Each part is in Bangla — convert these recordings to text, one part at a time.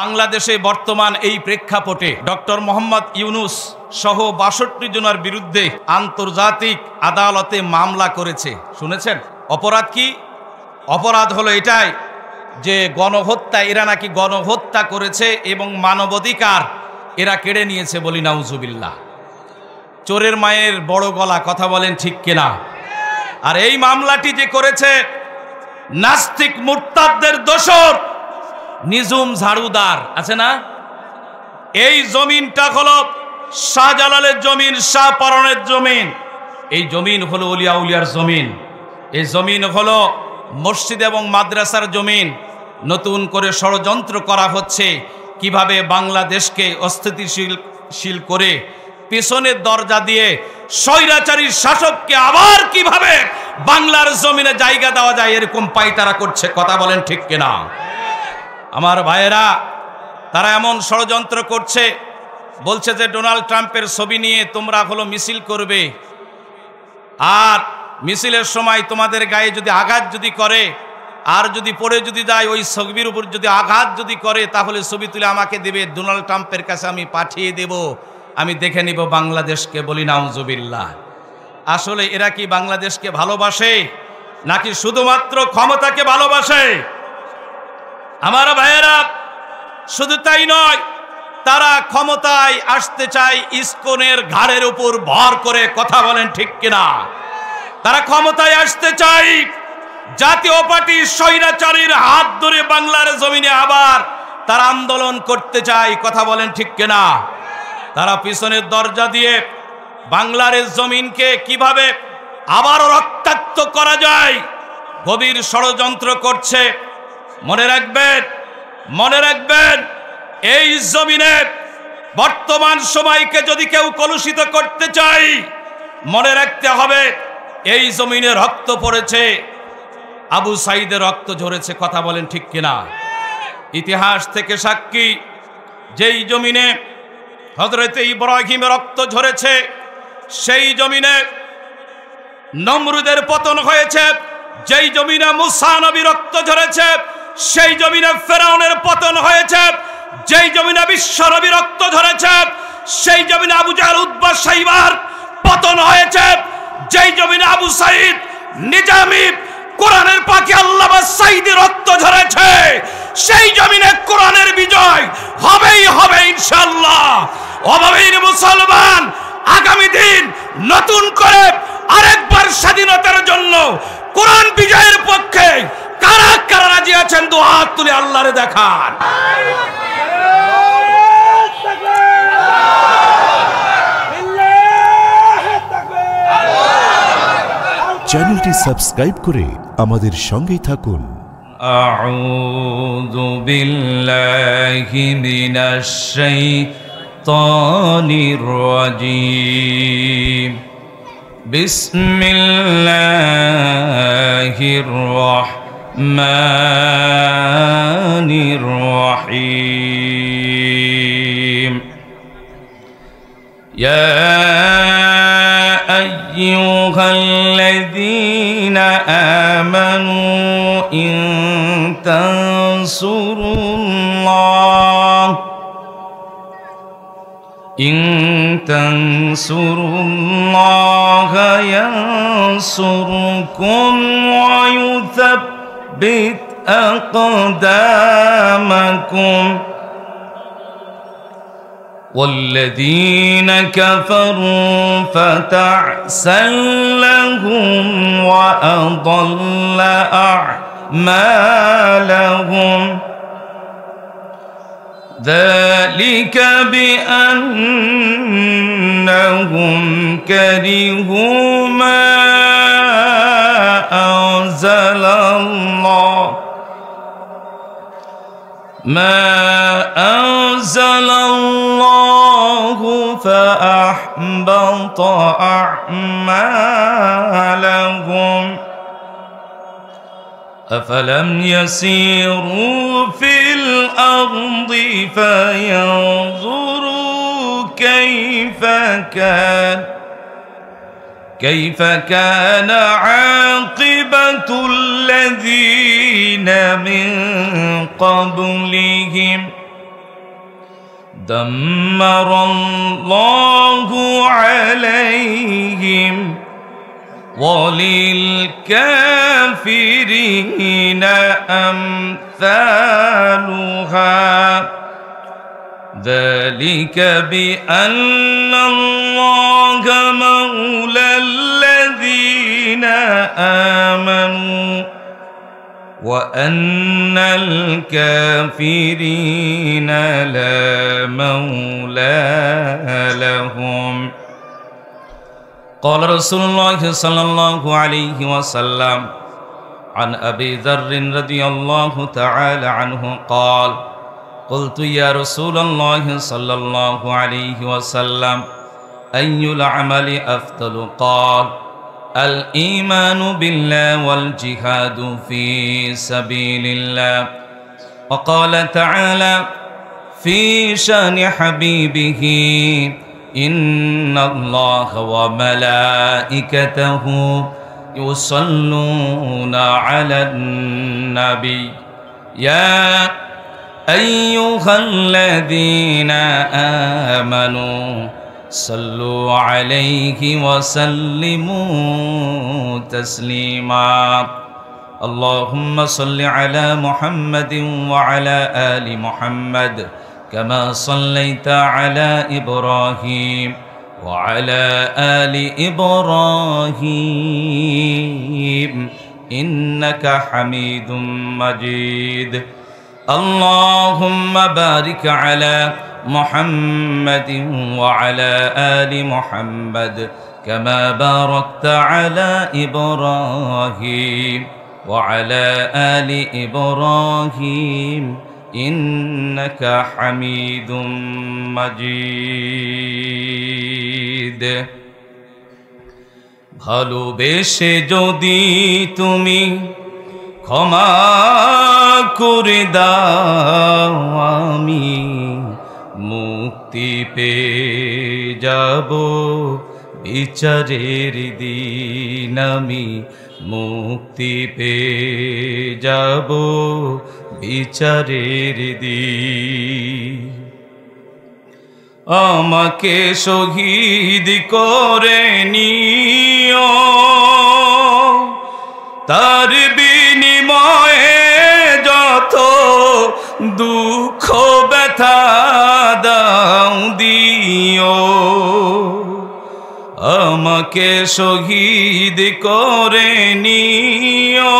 বাংলাদেশে বর্তমান এই প্রেক্ষাপটে ডক্টর মোহাম্মদ ইউনূস সহ ৬২ জনের বিরুদ্ধে আন্তর্জাতিক আদালতে মামলা করেছে। শুনেছেন? অপরাধ কি? অপরাধ হলো এটাই যে গণহত্যা, এরা নাকি গণহত্যা করেছে এবং মানবাধিকার এরা কেড়ে নিয়েছে। বলি নাউজুবিল্লাহ। চোরের মায়ের বড় গলা, কথা বলেন ঠিক কিনা? আর এই মামলাটি যে করেছে নাস্তিক মুরতাদদের দোসর নিঝুম ঝাড়ুদার আছে না, এই জমিনটা হলো শাহজালালের জমিন, শাহপরানের জমিন। এই জমিন হলো ওলিয়া উলিয়ার জমিন। এই জমিন হলো মসজিদ এবং মাদ্রাসার জমিন। নতুন করে ষড়যন্ত্র করা হচ্ছে কিভাবে বাংলাদেশকে অস্থিতিশীল করে পেছনের দরজা দিয়ে স্বৈরাচারী শাসককে আবার কিভাবে বাংলার জমিনে জায়গা দেওয়া যায়, এরকম পায়তারা করছে। কথা বলেন ঠিক কিনা? আমার ভাইয়েরা, তারা এমন ষড়যন্ত্র করছে, বলছে যে ডোনাল্ড ট্রাম্পের ছবি নিয়ে তোমরা হলো মিছিল করবে, আর মিছিলের সময় তোমাদের গায়ে যদি আঘাত যদি করে আর যদি পড়ে যদি যায়, ওই ছবির উপর যদি আঘাত যদি করে, তাহলে ছবি তুলে আমাকে দেবে, ডোনাল্ড ট্রাম্পের কাছে আমি পাঠিয়ে দেব, আমি দেখে নিব বাংলাদেশকে। বলি নাউজুবিল্লাহ। আসলে এরা কি বাংলাদেশকে ভালোবাসে নাকি শুধুমাত্র ক্ষমতাকে ভালোবাসে? আমার ভাইয়েরা, শুধু তাই নয়, তারা ক্ষমতায় আসতে চায় ইসকনের ঘাড়ের উপর ভর করে। কথা বলেন ঠিক কিনা? তারা ক্ষমতায় আসতে চায় জাতীয় পার্টি স্বৈরাচারীর হাত ধরে বাংলার জমিনে আবার তারা আন্দোলন করতে চায়। কথা বলেন ঠিক কিনা? তারা পিছনের দরজা দিয়ে বাংলার জমিনকে কিভাবে আবারও রক্তাক্ত করা যায় গভীর ষড়যন্ত্র করছে। মনে রাখবেন, মনে রাখবেন, এই জমিনে বর্তমান সময়কে যদি কেউ কলুষিত করতে চায়, মনে রাখতে হবে এই জমিনে রক্ত পড়েছে, আবু সাইদের রক্ত ঝরেছে। কথা বলেন ঠিক কিনা? ইতিহাস থেকে সাক্ষী, যেই জমিনে হযরত ইব্রাহিমের রক্ত ঝরেছে, সেই জমিনে নমরুদের পতন হয়েছে। যেই জমিনে মুসা নবী রক্ত ঝরেছে, সেই জমিনে ফেরাউনের পতন হয়েছে। যেই জমিনে বিশ্ব নবী রক্ত ঝরেছে, সেই জমিনে আবু জাহল, উতবা, শাইবার পতন হয়েছে। যেই জমিনে আবু সাইদ নিজামী, কোরআনের পাখি আল্লামা সাঈদী রক্ত ঝরেছে, সেই জমিনে কোরআনের বিজয় হবেই হবে ইনশাআল্লাহ। অভাবীর মুসলমান আগামী দিন নতুন করে আরেকবার স্বাধীনতার জন্য কোরআন বিজয়ের পক্ষে কারা কারা রাজি আছেন? দু হাত তুলে আল্লাহরে দেখান। চ্যানেলটি সাবস্ক্রাইব করে আমাদের সঙ্গেই থাকুন। আউযু বিল্লাহি মিনাশ শাইতানির রাজীম। বিসমিল্লাহির রাহমানির রাহিম। ইয়া আইয়ুহাল্লাযীনা আমানু ইন তানসুরুল্লাহা ইয়ানসুরকুম ওয়া ইউসাব্বিত আকদামাকুম والذين كفروا فتعسا لهم وأضل أعمالهم ذلك بأنهم كرهوا ما أنزل الله فأحبط أعمالهم أفلم يسيروا في الأرض فينظروا كيف كان عاقبة الذين من قبلهم দাম্মারাল্লাহু আলাইহিম ওয়ালিল-কাফিরিনা আমসালুহা ذلك بأن الله مولى الذين آمنوا وأن الكافرين لا مولى لهم. قال رسول الله صلى الله عليه وسلم عن أبي ذر رضي الله تعالى عنه قال قلت يا رسول الله صلى الله عليه وسلم أي العمل أفضل؟ قال الإيمان بالله والجهاد في سبيل الله. وقال تعالى في شأن حبيبه إن الله وملائكته يصلون على النبي يا أيها الذين آمنوا صلوا عليه وسلموا تسليما. اللهم صل على محمد وعلى آل محمد كما صليت على إبراهيم وعلى آل إبراهيم إنك حميد مجيد. اللهم بارك على محمد وعلى آل محمد كما باركت على إبراهيم وعلى آل إبراهيم إنك حميد مجيد. ভালোবেসে যদি তুমি ক্ষমা করে দাও আমি মুক্তি পেয়ে যাব বিচারের দিন আমি মুক্তি পেয়ে যাব বিচারের দিন। আমাকে শহীদ করে নিও তার বিনিময়ে যত দুঃখ ব্যথা দাও দিও। আমাকে শহীদ করে নিও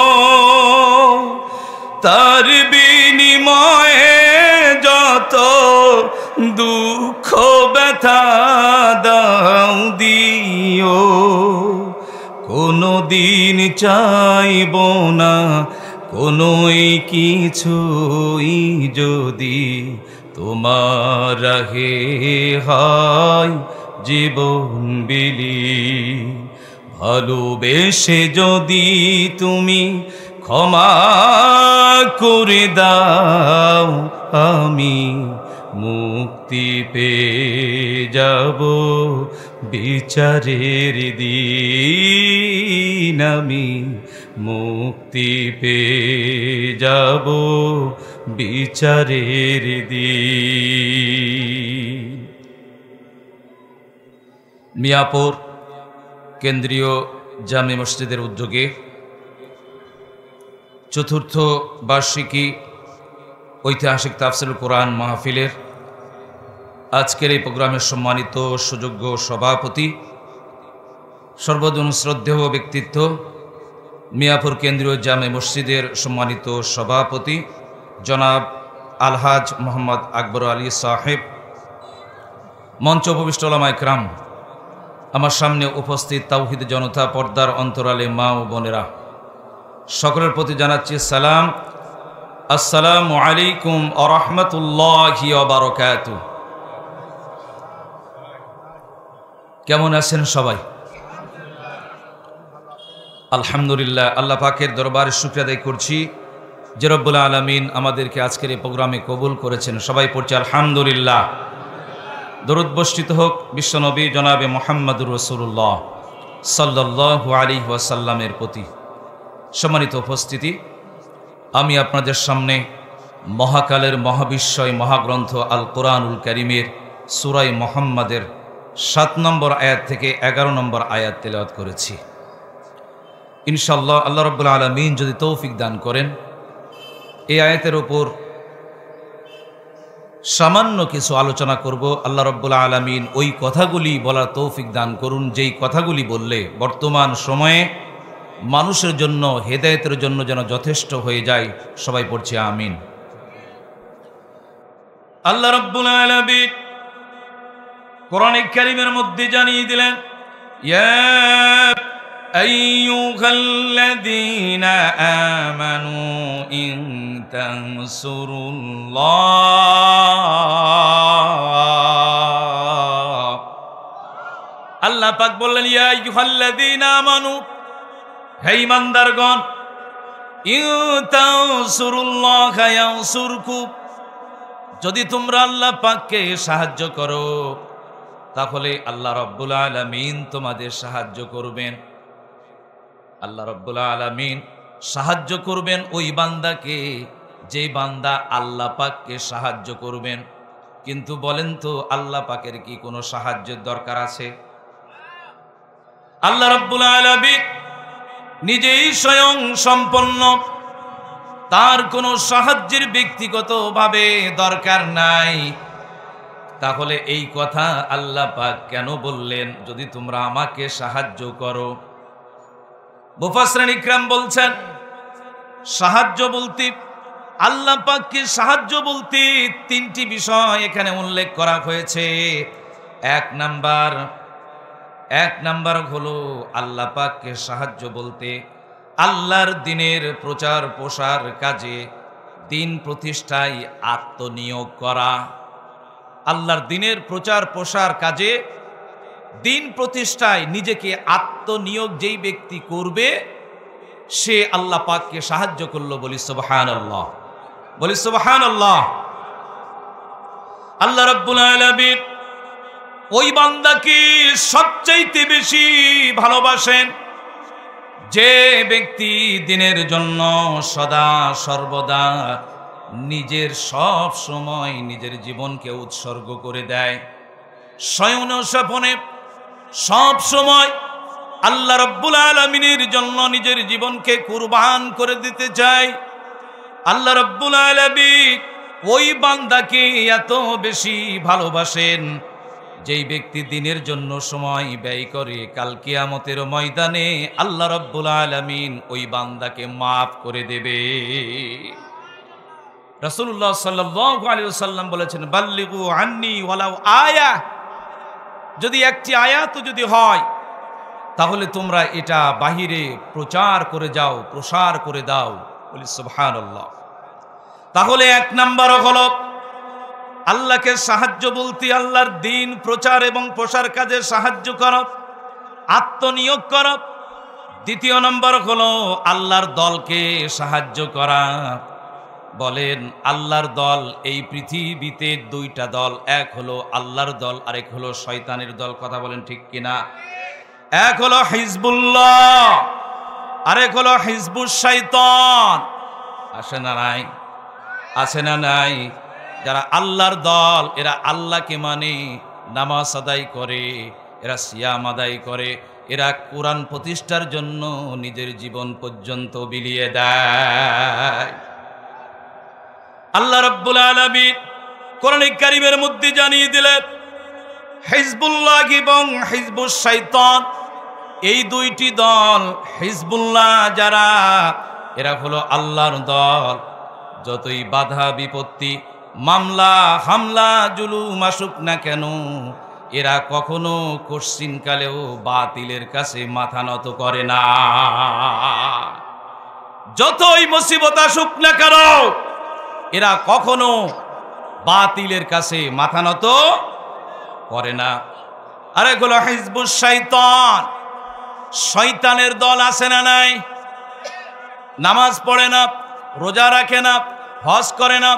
তার বিনিময়ে যত দুঃখ ব্যথা দাও দিও। কোনো দিন চাইব না কোনো কিছুই যদি তোমার রাহে হয় জীবন বিলি। ভালোবেসে যদি তুমি ক্ষমা করে দাও আমি মুক্তি পেয়ে যাব বিচারের দিন আমি মুক্তি পেয়ে যাব বিচারের দিন। মিয়াপুর কেন্দ্রীয় জামে মসজিদের উদ্যোগে চতুর্থ বার্ষিকী ঐতিহাসিক তাফসিরুল কোরআন মাহফিলের আজকের এই প্রোগ্রামের সম্মানিত সুযোগ্য সভাপতি, সর্বজন শ্রদ্ধেয় ব্যক্তিত্ব, মিয়াপুর কেন্দ্রীয় জামে মসজিদের সম্মানিত সভাপতি জনাব আলহাজ মোহাম্মদ আকবর আলী সাহেব, মঞ্চ উপবিষ্ট ওলামায়ে কেরাম, আমার সামনে উপস্থিত তাওহীদ জনতা, পর্দার অন্তরালে মা ও বোনেরা, সকলের প্রতি জানাচ্ছি সালাম। আসসালামু আলাইকুম ওয়া রাহমাতুল্লাহি ওয়া বারাকাতুহু। কেমন আছেন সবাই? আলহামদুলিল্লাহ, আল্লাহ পাকের দরবারে শুকরিয়া আদায় করছি যে রব্বুল আলামিন আমাদেরকে আজকের এই প্রোগ্রামে কবুল করেছেন। সবাই পড়ছি আলহামদুলিল্লাহ। দরুদ বর্ষিত হোক বিশ্বনবী জনাবে মুহাম্মদুর রাসূলুল্লাহ সাল্লাল্লাহু আলাইহি ওয়াসাল্লামের প্রতি। সম্মানিত উপস্থিতি, আমি আপনাদের সামনে মহাকালের মহাবিশ্বয় মহাগ্রন্থ আল কোরআনুল কারীমের সূরা মুহাম্মাদের 7 নম্বর আয়াত থেকে 11 নম্বর আয়াত তেলাওয়াত করেছি। ইনশাআল্লাহ আল্লাহ রাব্বুল আলামিন যদি তৌফিক দান করেন, এই আয়াতের উপর সামান্য কিছু আলোচনা করব। আল্লাহ রাব্বুল আলামিন ওই কথাগুলি বলার তৌফিক দান করুন, যেই কথাগুলি বললে বর্তমান সময়ে মানুষের জন্য, হেদায়েতের জন্য যেন যথেষ্ট হয়ে যায়। সবাই পড়ছি আমিন। আল্লাহ রাব্বুল আলামিন কোরআন কারীমের মধ্যে জানিয়ে দিলেন, ইয়া আইয়ুহাল্লাযীনা আমানু ইন তানসুরুল্লাহ। আল্লাহ পাক বললেন, ইয়া আইয়ুহাল্লাযীনা আমানু, হে ঈমানদারগণ, ইন তানসুরুল্লাহ ইয়ানসুরকুম, যদি তোমরা আল্লাহ পাককে সাহায্য করো তাহলে আল্লাহ রাব্বুল আলামিন তোমাদের সাহায্য করবেন। আল্লাহ রাব্বুল আলামিন সাহায্য করবেন ওই বান্দাকে যে বান্দা আল্লাহ পাককে সাহায্য করবেন। কিন্তু বলেন তো, আল্লাহ পাকের কি কোনো সাহায্যের দরকার আছে? আল্লাহ রাব্বুল আলামিন নিজেই স্বয়ং সম্পন্ন, তার কোনো সাহায্যের ব্যক্তিগতভাবে দরকার নাই। তাহলে এই কথা আল্লাহ পাক কেন বললেন, যদি তোমরা আমাকে সাহায্য করো? মুফাসসিরিন ইকরাম বলছেন, সাহায্য বলতে, আল্লাহ পাককে সাহায্য বলতে তিনটি বিষয় এখানে উল্লেখ করা হয়েছে। এক নাম্বার হলো আল্লাহ পাককে সাহায্য বলতে আল্লাহর দ্বীনের প্রচার প্রসার কাজে, দ্বীন প্রতিষ্ঠায় আত্মনিয়োগ করা। আল্লাহর দ্বীনের প্রচার প্রসার কাজে, দ্বীন প্রতিষ্ঠায় নিজেকে আত্মনিয়োগ যেই ব্যক্তি করবে, সে আল্লাহ পাককে সাহায্য করলো। বলি সুবহানাল্লাহ, বলি সুবহানাল্লাহ। আল্লাহ রাব্বুল আলামিন ওই বান্দাকে সবচাইতে বেশি ভালোবাসেন যে ব্যক্তি দ্বীনের জন্য সদা সর্বদা নিজের সব সময় নিজের জীবনকে উৎসর্গ করে দেয়। শয়ন স্বপনে সব সময় আল্লাহ রাব্বুল আলামিনের জন্য নিজের জীবনকে কুরবান করে দিতে চায়। আল্লাহ রাব্বুল আলামিন ওই বান্দাকে এত বেশি ভালোবাসেন, যেই ব্যক্তি দ্বীনের জন্য সময় ব্যয় করে, কাল কিয়ামতের ময়দানে আল্লাহ রাব্বুল আলামিন ওই বান্দাকে মাফ করে দেবে। রাসূলুল্লাহ সাল্লাল্লাহু আলাইহি ওয়াসাল্লাম বলেছেন, বাল্লিগু আন্নি ওয়ালাউ আয়া, যদি একটি আয়াত যদি হয় তাহলে তোমরা এটা বাহিরে প্রচার করে যাও, প্রসার করে দাও। বলি সুবহানাল্লাহ। তাহলে এক নাম্বার হলো আল্লাহকে সাহায্য বলতে আল্লাহর দ্বীন প্রচার এবং প্রসার কাজে সাহায্য করা, আত্মনিয়োগ করা। দ্বিতীয় নম্বর হলো আল্লাহর দলকে সাহায্য করা। বলেন, আল্লাহর দল এই পৃথিবীতে দুইটা দল, এক হলো আল্লাহর দল, আরেক হলো শয়তানের দল। কথা বলেন ঠিক কিনা? এক হলো হিজবুল্লাহ, আরেক হলো হিজবুশ শাইতান। আছে না নাই? আছে না নাই? যারা আল্লাহর দল, এরা আল্লাহকে মানে, নামাজ আদায় করে, এরা সিয়াম আদায় করে, এরা কোরআন প্রতিষ্ঠার জন্য নিজের জীবন পর্যন্ত বিলিয়ে দেয়। আল্লাহ রাব্বুল আলামিন কোরআন কারীমের মধ্যে জানিয়ে দিলেন, হিজবুল্লাহ এবং হিজবুশ শাইতান, এই দুইটি দল। হিজবুল্লাহ যারা, এরা হলো আল্লাহর দল। যতই বাধা বিপত্তি, মামলা হামলা জুলুম আসুক না কেন, এরা কখনো কশ্চিনকালেও বাতিলের কাছে মাথা নত করে না। যতই মুসিবত আসুক না কেন, এরা কখনো বাতিলের কাছে মাথা নত করে না। আরে হলো হিজবুশ শাইতান, শয়তানের দল। আছে না নাই? নামাজ পড়ে না, রোজা রাখে না, হজ করে না,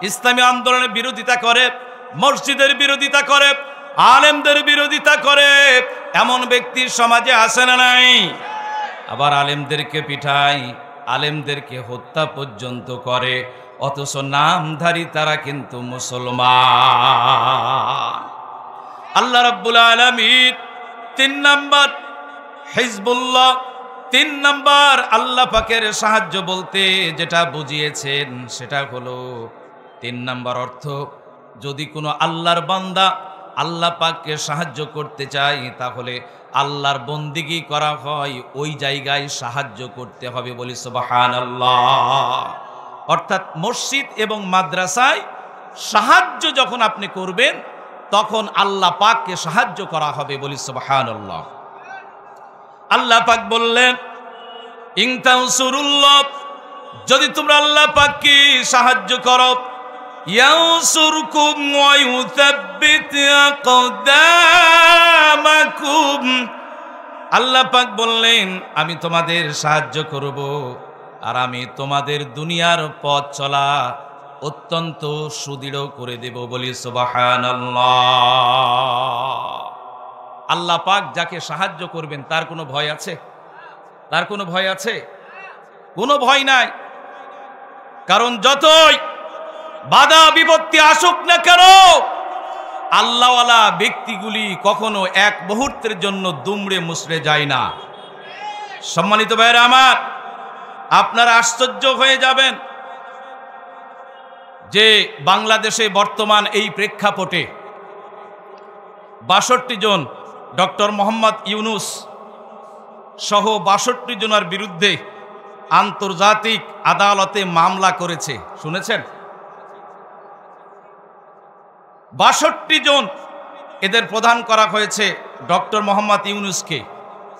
ইসলামী আন্দোলনের বিরোধিতা করে, মসজিদের বিরোধিতা করে, আলেমদের বিরোধিতা করে, এমন ব্যক্তি সমাজে আছে না নাই? আবার আলেমদেরকে পিঠায়, আলেমদেরকে হত্যা পর্যন্ত করে। অথচ নামধারী তারা কিন্তু মুসলমান। আল্লাহ রাব্বুল আলামিন 3 নাম্বার হিজবুল্লাহ, 3 নাম্বার আল্লাহ পাকের সাহায্য বলতে যেটা বুঝিয়েছেন সেটা হলো 3 নাম্বার অর্থ, যদি কোনো আল্লাহর বান্দা আল্লাহ পাককে সাহায্য করতে চায় তাহলে আল্লাহর বন্দিগি করা হয়, ওই জায়গায় সাহায্য করতে হবে, বলি সুবহানাল্লাহ। অর্থাৎ মসজিদ এবং মাদ্রাসায় সাহায্য যখন আপনি করবেন তখন আল্লাহ পাককে সাহায্য করা হবে, বলি সুবহানাল্লাহ। আল্লাহ পাক বললেন ইন তানসুরুল্লাহ, যদি তোমরা আল্লাহ পাককে সাহায্য করো, ইয়ানসুরকুম ওয়া ইউসাব্বিত আকদামাকুম, আল্লাহ পাক বললেন আমি তোমাদের সাহায্য করব আর আমি তোমাদের দুনিয়ার পথ চলা অত্যন্ত সুদৃঢ় করে দেব, বলি সুবহানাল্লাহ। আল্লাহ পাক যাকে সাহায্য করবেন তার কোনো ভয় আছে? তার কোনো ভয় আছে? কোনো ভয় নাই। কারণ যতই বাধা বিপত্তি আসুক না কেন, আল্লাহওয়ালা ব্যক্তিগুলি কখনো এক মুহূর্তের জন্য দুমড়ে মুচড়ে যায় না। সম্মানিত ভাইরা আমার, আপনারা আশ্চর্য হয়ে যাবেন যে বাংলাদেশে বর্তমান এই প্রেক্ষাপটে 62 জন ডক্টর মোহাম্মদ ইউনুস সহ 62 জনের বিরুদ্ধে আন্তর্জাতিক আদালতে মামলা করেছে। শুনেছেন? 62 জন, এদের প্রদান করা হয়েছে ডক্টর মোহাম্মদ ইউনুসকে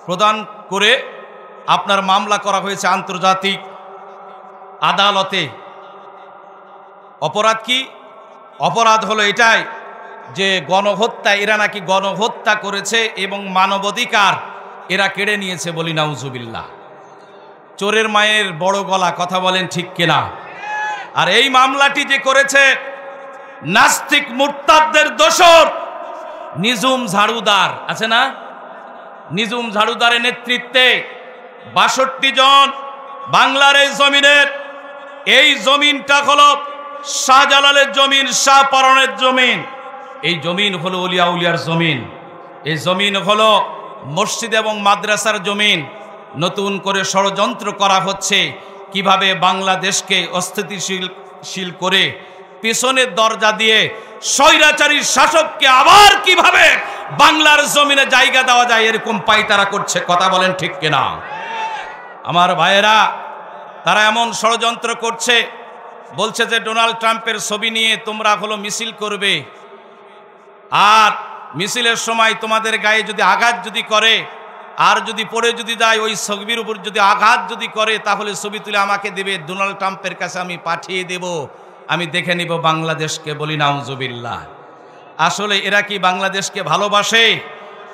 প্রদান করে আপনার মামলা করা হয়েছে আন্তর্জাতিক আদালতে। অপরাধ কি? অপরাধ হলো এটাই যে গণহত্যা, এরা নাকি গণহত্যা করেছে এবং মানবাধিকার এরা কেড়ে নিয়েছে, বলি নাউজুবিল্লাহ। চোরের মায়ের বড় গলা, কথা বলেন ঠিক কিনা? আর এই মামলাটি যে করেছে নাস্তিক মুরতাদদের দোসর নিঝুম ঝাড়ুদার আছে না, নিঝুম ঝাড়ুদারের নেতৃত্বে 62 জন বাংলার এই জমিনের, এই জমিনটা হলো শাহজালালের জমিন, শাহপরানের জমিন, এই জমিন হলো ওলিয়া উলিয়ার জমিন, এই জমিন হলো মসজিদ এবং মাদ্রাসার জমিন। নতুন করে ষড়যন্ত্র করা হচ্ছে কিভাবে বাংলাদেশকে অস্থিতিশীল করে পিছনের দরজা দিয়ে স্বৈরাচারী শাসককে আবার কিভাবে বাংলার জমিনে জায়গা দেওয়া যায়, এরকম পায়তারা করছে, কথা বলেন ঠিক কিনা? আমার ভাইয়েরা, তারা এমন ষড়যন্ত্র করছে, বলছে যে ডোনাল্ড ট্রাম্পের ছবি নিয়ে তোমরা হলো মিছিল করবে, আর মিছিলের সময় তোমাদের গায়ে যদি আঘাত যদি করে আর যদি পড়ে যদি যায়, ওই ছবির উপর যদি আঘাত যদি করে তাহলে ছবি তুলে আমাকে দেবে, ডোনাল্ড ট্রাম্পের কাছে আমি পাঠিয়ে দেব, আমি দেখে নিব বাংলাদেশকে, বলি নাউজুবিল্লাহ। আসলে এরা কি বাংলাদেশকে ভালোবাসে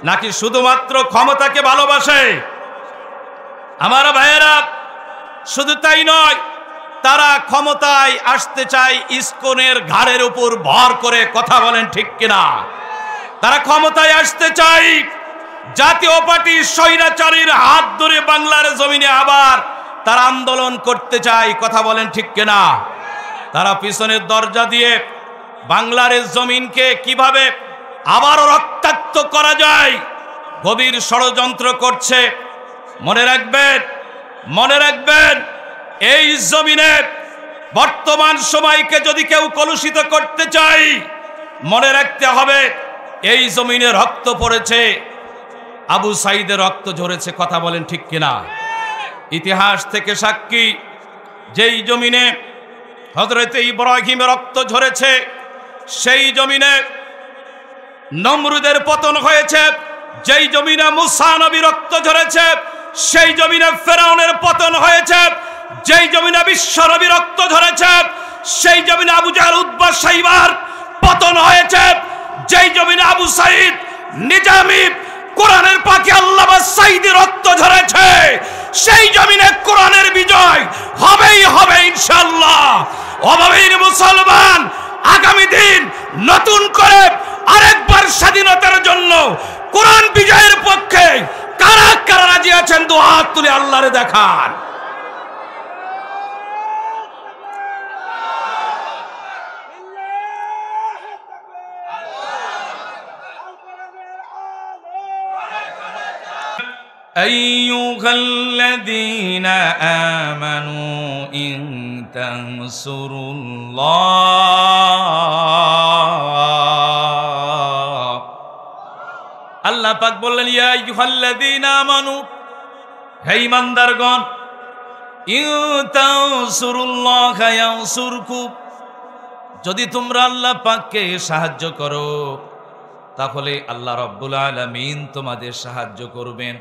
নাকি শুধুমাত্র ক্ষমতাকে ভালোবাসে? আমার ভাইয়েরা, শুধু তাই নয়, তারা ক্ষমতায় আসতে চায় ইসকনের ঘাড়ের উপর ভর করে, কথা বলেন ঠিক কিনা? তারা ক্ষমতায় আসতে চায় জাতীয় পার্টি স্বৈরাচারীর হাত ধরে বাংলার জমিনে আবার তারা আন্দোলন করতে চায়, কথা বলেন ঠিক কিনা? তারা পিছনের দরজা দিয়ে বাংলার জমিনকে কিভাবে আবার রক্তাক্ত করা যায় গভীর ষড়যন্ত্র করছে। মনে রাখবেন, মনে রাখবেন, এই জমিনে বর্তমান সময়কে যদি কেউ কলুষিত করতে চায়, মনে রাখতে হবে এই জমিনে রক্ত পড়েছে, আবু সাইদের রক্ত ঝরেছে, কথা বলেন ঠিক কিনা? ইতিহাস থেকে সাক্ষী, যেই জমিনে হযরত ইব্রাহিমের রক্ত ঝরেছে, সেই জমিনে নমরুদের পতন হয়েছে, যেই জমিনে মুসা নবী রক্ত ঝরেছে, সেই জমিনে ফেরাউনের পতন হয়েছে, যেই জমিনে বিশ্ব নবী রক্ত ঝরেছে, সেই জমিনে আবু জাহল উতবা সাইবার পতন হয়েছে, যেই জমিনে আবু সাইদ নিজামী কোরআনের পাখি আল্লামা সাইদি রক্ত ঝরেছে, সেই জমিনে কোরআনের বিজয় হবেই হবে ইনশাআল্লাহ। অভাবীর মুসলমান, আগামী দিন নতুন করে আরেকবার স্বাধীনতার জন্য কোরআন বিজয়ের পক্ষে কারা কারা রাজি আছেন, দু হাত তুলে আল্লাহরে দেখান। আইয়ুহাল্লাযীনা আমানু ইন তানসুরুল্লাহ, আল্লাহ পাক বললেন ইয়া আইয়ুহাল্লাযীনা আমানু, হে ঈমানদারগণ, ইন তানসুরুল্লাহ ইয়ানসুরকুম, যদি তোমরা আল্লাহ পাককে সাহায্য করো তাহলে আল্লাহ রাব্বুল আলামিন তোমাদের সাহায্য করবেন।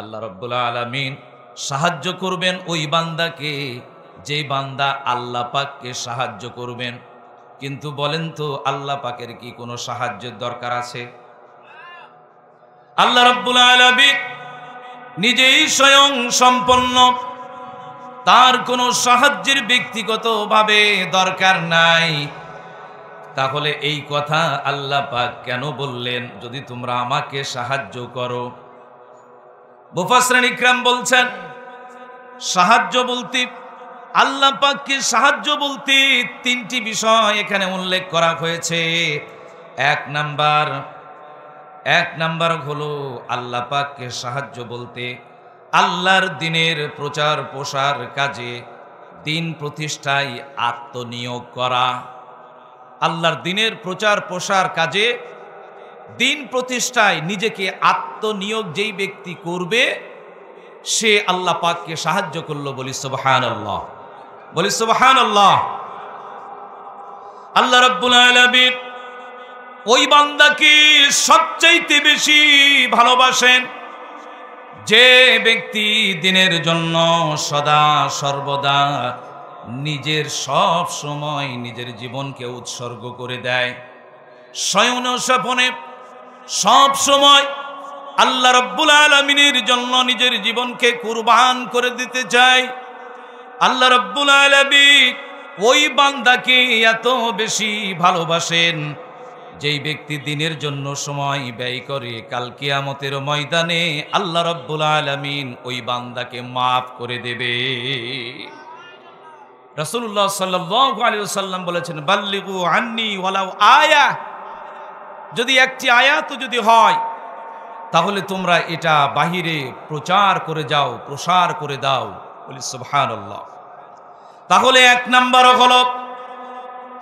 আল্লাহ রাব্বুল আলামিন সাহায্য করবেন ওই বান্দাকে যে বান্দা আল্লাহ পাককে সাহায্য করবেন। কিন্তু বলেন তো আল্লাহ পাকের কি কোনো সাহায্যের দরকার আছে? আল্লাহ রাব্বুল আলামিন নিজেই স্বয়ং সম্পন্ন, তার কোনো সাহায্যের ব্যক্তিগতভাবে দরকার নাই। তাহলে এই কথা আল্লাহ পাক কেন বললেন যদি তোমরা আমাকে সাহায্য করো? মুফাসসিরিন ইকরাম বলছেন সাহায্য বলতে আল্লাহ পাককে সাহায্য বলতে তিনটি বিষয় এখানে উল্লেখ করা হয়েছে। এক নাম্বার হলো আল্লাহ পাককে সাহায্য বলতে আল্লাহর দ্বীনের প্রচার প্রসার কাজে, দ্বীন প্রতিষ্ঠায় আত্মনিয়োগ করা। আল্লাহর দ্বীনের প্রচার প্রসার কাজে, দ্বীন প্রতিষ্ঠায় নিজেকে আত্মনিয়োগ যেই ব্যক্তি করবে সে আল্লাহ পাককে সাহায্য করলো। বলি সুবহানাল্লাহ, বলি সুবহানাল্লাহ। আল্লাহ রাব্বুল আলামিন ওই বান্দাকে সবচাইতে বেশি ভালোবাসেন যে ব্যক্তি দ্বীনের জন্য সদা সর্বদা নিজের সব সময় নিজের জীবনকে উৎসর্গ করে দেয়। শয়ন স্বপনে সব সময় আল্লাহ রাব্বুল আলামিনের জন্য নিজের জীবনকে কুরবান করে দিতে চায়। আল্লাহ রাব্বুল আলামিন ওই বান্দাকে এত বেশি ভালোবাসেন যেই ব্যক্তি দ্বীনের জন্য সময় ব্যয় করে কাল কিয়ামতের ময়দানে আল্লাহ রাব্বুল আলামিন ওই বান্দাকে মাফ করে দেবে। রাসূলুল্লাহ সাল্লাল্লাহু আলাইহি ওয়াসাল্লাম বলেছেন বাল্লিগু আন্নি ওয়ালাউ আয়া, যদি একটি আয়াত যদি হয় তাহলে তোমরা এটা বাহিরে প্রচার করে যাও, প্রসার করে দাও। বলি সুবহানাল্লাহ। তাহলে এক নাম্বার হলো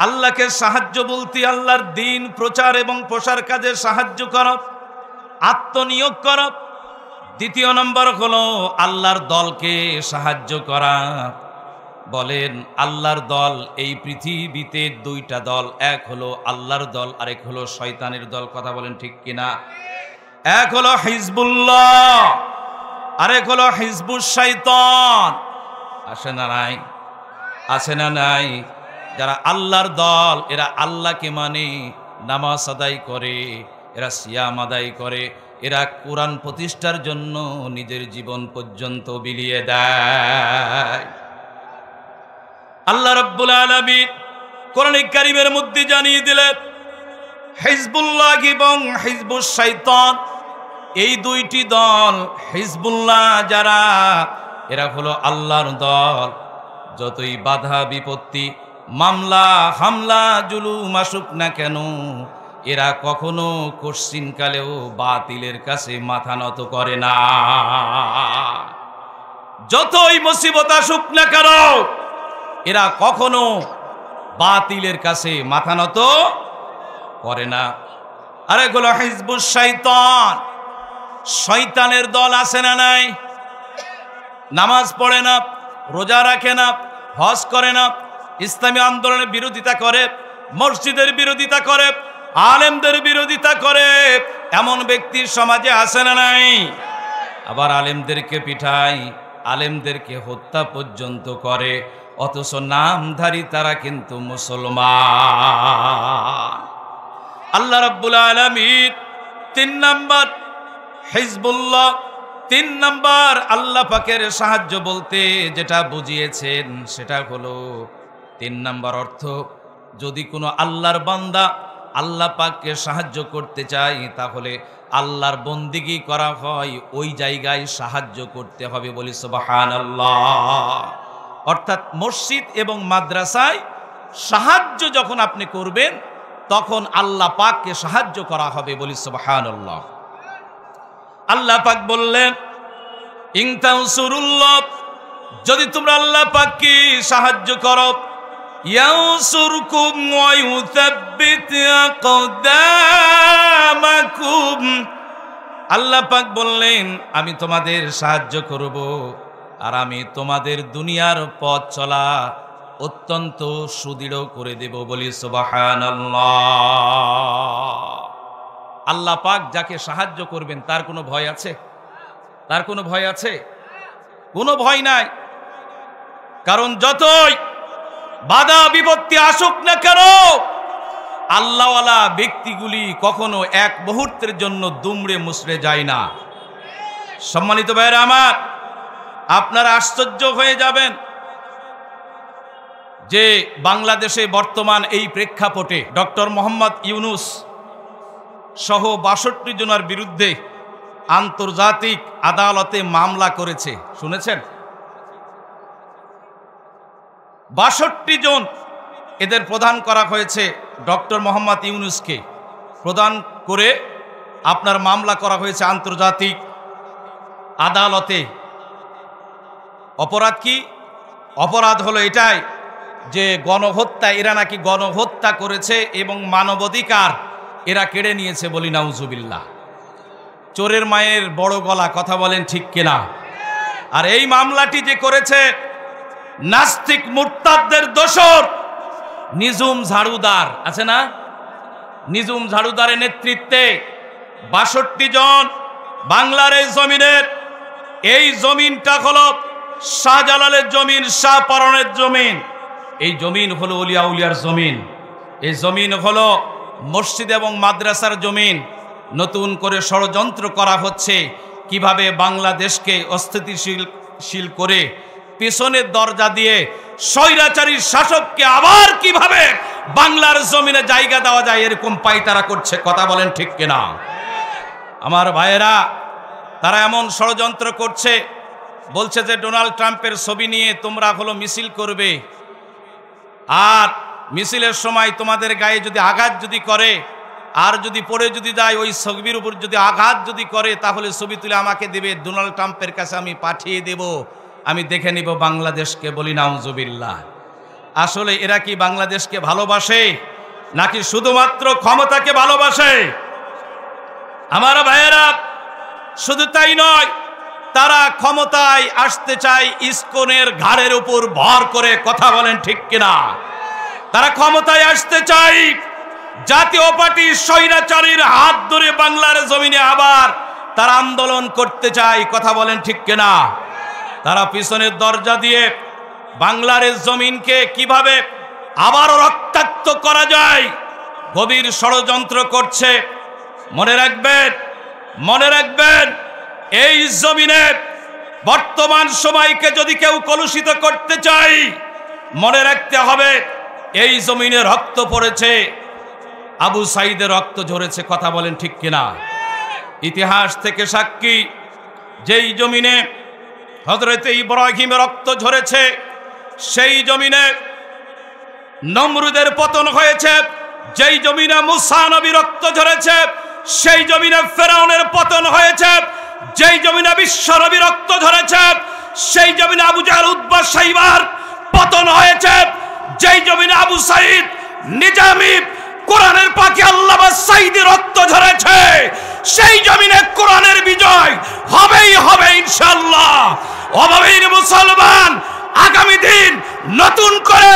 আল্লাহকে সাহায্য বলতে আল্লাহর দ্বীন প্রচার এবং প্রসার কাজে সাহায্য করা, আত্মনিয়োগ করা। দ্বিতীয় নম্বর হলো আল্লাহর দলকে সাহায্য করা। বলেন আল্লাহর দল এই পৃথিবীতে দুইটা দল, এক হলো আল্লাহর দল, আরেক হলো শয়তানের দল। কথা বলেন ঠিক কিনা? এক হলো হিজবুল্লাহ, আরেক হলো হিজবুশ শাইতান। আছে না নাই? আছে না নাই? যারা আল্লাহর দল এরা আল্লাহকে মানে, নামাজ আদায় করে, এরা সিয়াম আদায় করে, এরা কোরআন প্রতিষ্ঠার জন্য নিজের জীবন পর্যন্ত বিলিয়ে দেয়। আল্লাহ রাব্বুল আলামিন কোরআন কারীমের মধ্যে জানিয়ে দিলেন হিজবুল্লাহ এবং হিজবুশ শাইতান এই দুইটি দল। হিজবুল্লাহ যারা এরা হলো আল্লাহর দল, যতই বাধা বিপত্তি মামলা হামলা জুলুম আসুক না কেন এরা কখনো কোশ্চিনকালেও বাতিলের কাছে মাথা নত করে না। যতই মুসিবত আসুক না কেন এরা কখনো বাতিলের কাছে মাথা নত করে না। আরে হলো হিজবুশ শাইতান, শয়তানের দল। আছে না নাই? নামাজ পড়ে না, রোজা রাখে না, হজ করে না, ইসলামী আন্দোলনের বিরোধিতা করে, মসজিদের বিরোধিতা করে, আলেমদের বিরোধিতা করে, এমন ব্যক্তি সমাজে আছে না নাই? আবার আলেমদেরকে পিঠায়, আলেমদেরকে হত্যা পর্যন্ত করে, অথচ নামধারী তারা কিন্তু মুসলমান। আল্লাহ রাব্বুল আলামিন ৩ নাম্বার হিজবুল্লাহ, ৩ নাম্বার আল্লাহ পাকের সাহায্য বলতে যেটা বুঝিয়েছেন সেটা হলো ৩ নাম্বার অর্থ, যদি কোনো আল্লাহর বান্দা আল্লাহ পাককে সাহায্য করতে চায় তাহলে আল্লাহর বন্দিগি করা হয় ওই জায়গায় সাহায্য করতে হবে। বলি সুবহানাল্লাহ। অর্থাৎ মসজিদ এবং মাদ্রাসায় সাহায্য যখন আপনি করবেন তখন আল্লাহ পাককে সাহায্য করা হবে। বলি সুবহানাল্লাহ। আল্লাহ পাক বললেন, ইন তানসুরুল্লাহ, যদি তোমরা আল্লাহ পাককে সাহায্য করো, ইয়ানসুরকুম ওয়া ইউসাব্বিত আকদামাকুম, আল্লাহ পাক বললেন আমি তোমাদের সাহায্য করব, আর আমি তোমাদের দুনিয়ার পথ চলা অত্যন্ত সুদৃঢ় করে দেব। বলি সুবহানাল্লাহ। আল্লাহ পাক যাকে সাহায্য করবেন তার কোনো ভয় আছে? তার কোনো ভয় আছে? কোনো ভয় নাই। কারণ যতই বাধা বিপত্তি আসুক না কেন, আল্লাহওয়ালা ব্যক্তিগুলি কখনো এক মুহূর্তের জন্য দুমড়ে মুচড়ে যায় না। সম্মানিত ভাইরা আমার, আপনারা আশ্চর্য হয়ে যাবেন যে বাংলাদেশে বর্তমান এই প্রেক্ষাপটে ডক্টর মোহাম্মদ ইউনূস সহ ৬২ জনের বিরুদ্ধে আন্তর্জাতিক আদালতে মামলা করেছে। শুনেছেন? ৬২ জন এদের প্রদান করা হয়েছে। ডক্টর মোহাম্মদ ইউনূসকে প্রদান করে আপনার মামলা করা হয়েছে আন্তর্জাতিক আদালতে। অপরাধ কি? অপরাধ হলো এটাই যে গণহত্যা, এরা নাকি গণহত্যা করেছে এবং মানবাধিকার এরা কেড়ে নিয়েছে। বলি নাউজুবিল্লাহ। চোরের মায়ের বড় গলা, কথা বলেন ঠিক কিনা? আর এই মামলাটি যে করেছে নাস্তিক মুরতাদদের দোসর নিঝুম ঝাড়ুদার আছে না, নিঝুম ঝাড়ুদারের নেতৃত্বে ৬২ জন বাংলার এই জমিনের, এই জমিনটা হলো শাহজালালের জমিন, শাহপরানের জমিন। এই জমিন হলো উলিয়া উলিয়ার জমিন। এই জমিন হলো মসজিদ এবং মাদ্রাসার জমিন। নতুন করে ষড়যন্ত্র করা হচ্ছে কিভাবে বাংলাদেশকে অস্থিতিশীল করে পিছনের দরজা দিয়ে স্বৈরাচারী শাসককে আবার কিভাবে বাংলার জমিনে জায়গা দেওয়া যায়, এরকম পায়তারা করছে। কথা বলেন ঠিক কিনা? আমার ভাইয়েরা, তারা এমন ষড়যন্ত্র করছে, বলছে যে ডোনাল্ড ট্রাম্পের ছবি নিয়ে তোমরা হলো মিছিল করবে, আর মিছিলের সময় তোমাদের গায়ে যদি আঘাত যদি করে, আর যদি পড়ে যদি যায়, ওই ছবির উপর যদি আঘাত যদি করে, তাহলে ছবি তুলে আমাকে দেবে, ডোনাল্ড ট্রাম্পের কাছে আমি পাঠিয়ে দেব, আমি দেখে নিব বাংলাদেশকে। বলি নাউজুবিল্লাহ। আসলে এরা কি বাংলাদেশকে ভালোবাসে নাকি শুধুমাত্র ক্ষমতাকে ভালোবাসে? আমার ভাইয়েরা, শুধু তাই নয়, তারা ক্ষমতায় আসতে চায় ইসকনের ঘাড়ের উপর ভর করে। কথা বলেন ঠিক কিনা? তারা ক্ষমতায় আসতে চায় জাতীয় পার্টি স্বৈরাচারীর হাত ধরে বাংলার জমিনে আবার তারা আন্দোলন করতে চায়। কথা বলেন ঠিক কিনা? তারা পিছনের দরজা দিয়ে বাংলার জমিনকে কিভাবে আবারও রক্তাক্ত করা যায় গভীর ষড়যন্ত্র করছে। মনে রাখবেন, মনে রাখবেন, এই জমিনে বর্তমান সময়কে যদি কেউ কলুষিত করতে চায়, মনে রাখতে হবে এই জমিনে রক্ত পড়েছে, আবু সাইদের রক্ত ঝরেছে। কথা বলেন ঠিক কিনা? ইতিহাস থেকে সাক্ষী, যেই জমিনে হযরতে ইব্রাহিমের রক্ত ঝরেছে, সেই জমিনে নমরুদের পতন হয়েছে। যেই জমিনে মুসা নবী রক্ত ঝরেছে, সেই জমিনে ফেরাউনের পতন হয়েছে। যেই জমিনে বিশ্ব নবী রক্ত ঝরেছে, সেই জমিনে আবু জাহল উতবা সাইবার পতন হয়েছে। যেই জমিনে আবু সাইদ নিজামী কোরআনের পাখি আল্লামা সাইদি রক্ত ঝরেছে, সেই জমিনে কোরআনের বিজয় হবেই হবে ইনশাআল্লাহ। অভাবীর মুসলমান, আগামী দিন নতুন করে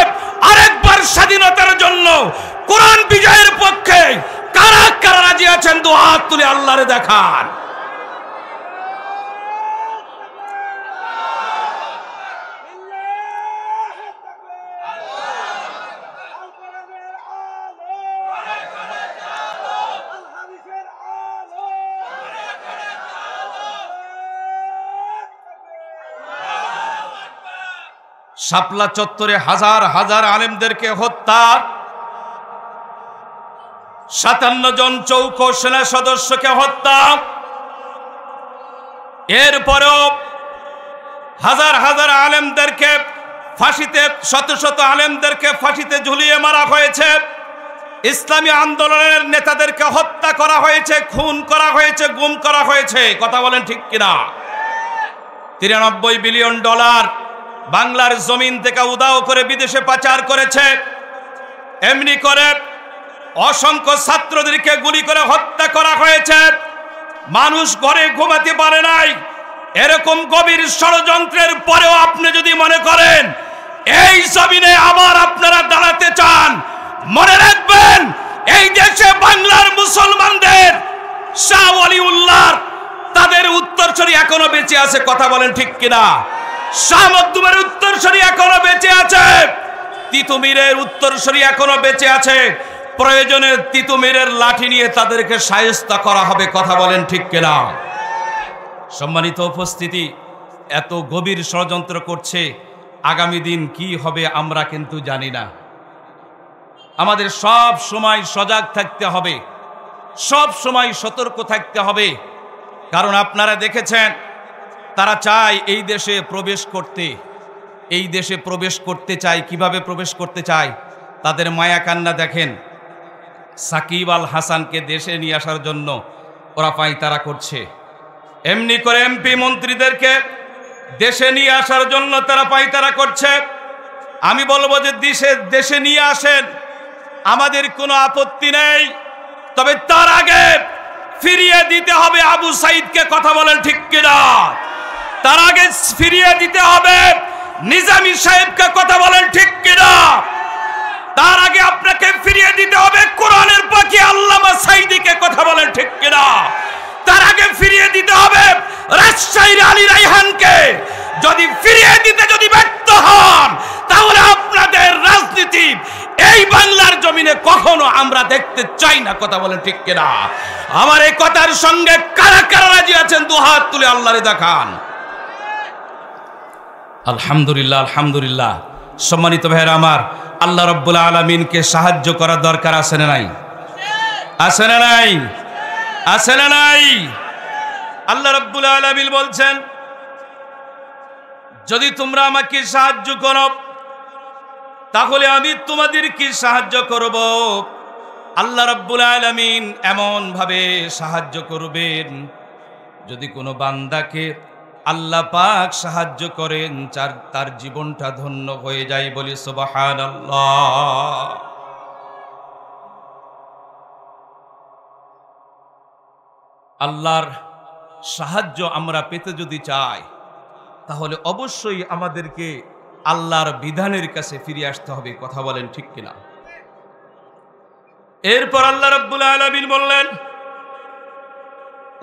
আরেকবার স্বাধীনতার জন্য কোরআন বিজয়ের পক্ষে কারা কারা রাজি আছেন? দু হাত তুলে আল্লাহরে দেখান। শাপলা চত্বরে হাজার হাজার আলেমদেরকে হত্যা, ৫৭ জন চৌকো সেনা সদস্যকে হত্যা, এরপরেও হাজার হাজার আলেমদেরকে ফাঁসিতে, শত শত আলেমদেরকে ফাঁসিতে ঝুলিয়ে মারা হয়েছে। ইসলামী আন্দোলনের নেতাদেরকে হত্যা করা হয়েছে, খুন করা হয়েছে, গুম করা হয়েছে। কথা বলেন ঠিক কিনা? 93 বিলিয়ন ডলার বাংলার জমিন থেকে উধাও করে বিদেশে পাচার করেছে। এমনি করে অসংখ্য ছাত্রদেরকে গুলি করে হত্যা করা হয়েছে। মানুষ ঘরে ঘুমাতে পারে নাই। এরকম গভীর ষড়যন্ত্রের পরেও আপনি যদি মনে করেন এই জমিনে আবার আপনারা দাঁড়াতে চান, মনে রাখবেন এই দেশে বাংলার মুসলমানদের শাহ ওয়ালিউল্লাহ তাদের উত্তরসূরি এখনো বেঁচে আছে। কথা বলেন ঠিক কিনা? শাহ মখদুমের উত্তরসূরি এখনো বেঁচে আছে, তিতুমীরের উত্তরসূরি এখনো বেঁচে আছে। প্রয়োজনে তিতুমীরের লাঠি নিয়ে তাদেরকে শায়েস্তা করা হবে। কথা বলেন ঠিক কিনা? সম্মানিত উপস্থিতি, এত গভীর ষড়যন্ত্র করছে, আগামী দিন কি হবে আমরা কিন্তু জানি না। আমাদের সব সময় সজাগ থাকতে হবে, সব সময় সতর্ক থাকতে হবে। কারণ আপনারা দেখেছেন তারা চায় এই দেশে প্রবেশ করতে, এই দেশে প্রবেশ করতে চায়। কিভাবে প্রবেশ করতে চায়? তাদের মায়া কান্না দেখেন। সাকিব আল হাসানকে দেশে নিয়ে আসার জন্য ওরা পায়তারা করছে। এমনি করে এমপি মন্ত্রীদেরকে দেশে নিয়ে আসার জন্য তারা পায়তারা করছে। আমি বলবো যে দেশে নিয়ে আসেন, আমাদের কোনো আপত্তি নেই, তবে তার আগে ফিরিয়ে দিতে হবে আবু সাইদকে। কথা বলেন ঠিক কিনা? তার আগে ফিরিয়ে দিতে হবে নিজামী সাহেবকে। কথা বলেন ঠিক কিনা? তার আগে আপনাকে ফিরিয়ে দিতে হবে কোরআনের পাখি আল্লামা সাইদিকে। কথা বলেন ঠিক কিনা? তার আগে ফিরিয়ে দিতে হবে রাজশাহীর আলী রায়হানকে। যদি ফিরিয়ে দিতে যদি ব্যর্থ হন, তাহলে আপনাদের রাজনীতি এই বাংলার জমিনে কখনো আমরা দেখতে চাই না। কথা বলেন ঠিক কিনা? আমার এই কথার সঙ্গে কারা কারা রাজি আছেন দুহাত তুলে আল্লাহরে দেখান। আলহামদুলিল্লাহ, আলহামদুলিল্লাহ। সম্মানিত ভাইয়েরা আমার, আল্লাহ রাব্বুল আলামিনকে সাহায্য করার দরকার আছে না নাই? আছে না নাই? আছে না নাই? আল্লাহ রাব্বুল আলামিন বলছেন, যদি তোমরা আমাকে সাহায্য করো তাহলে আমি তোমাদেরকে সাহায্য করব। আল্লাহ রাব্বুল আলামিন এমন ভাবে সাহায্য করবেন, যদি কোনো বান্দাকে আল্লাহ পাক সাহায্য করেন তার জীবনটা ধন্য হয়ে যায়। বলি সুবহানাল্লাহ। আল্লাহর সাহায্য আমরা পেতে যদি চাই, তাহলে অবশ্যই আমাদেরকে আল্লাহর বিধানের কাছে ফিরে আসতে হবে। কথা বলেন ঠিক কিনা? এরপর আল্লাহ রাব্বুল আলামিন বললেন,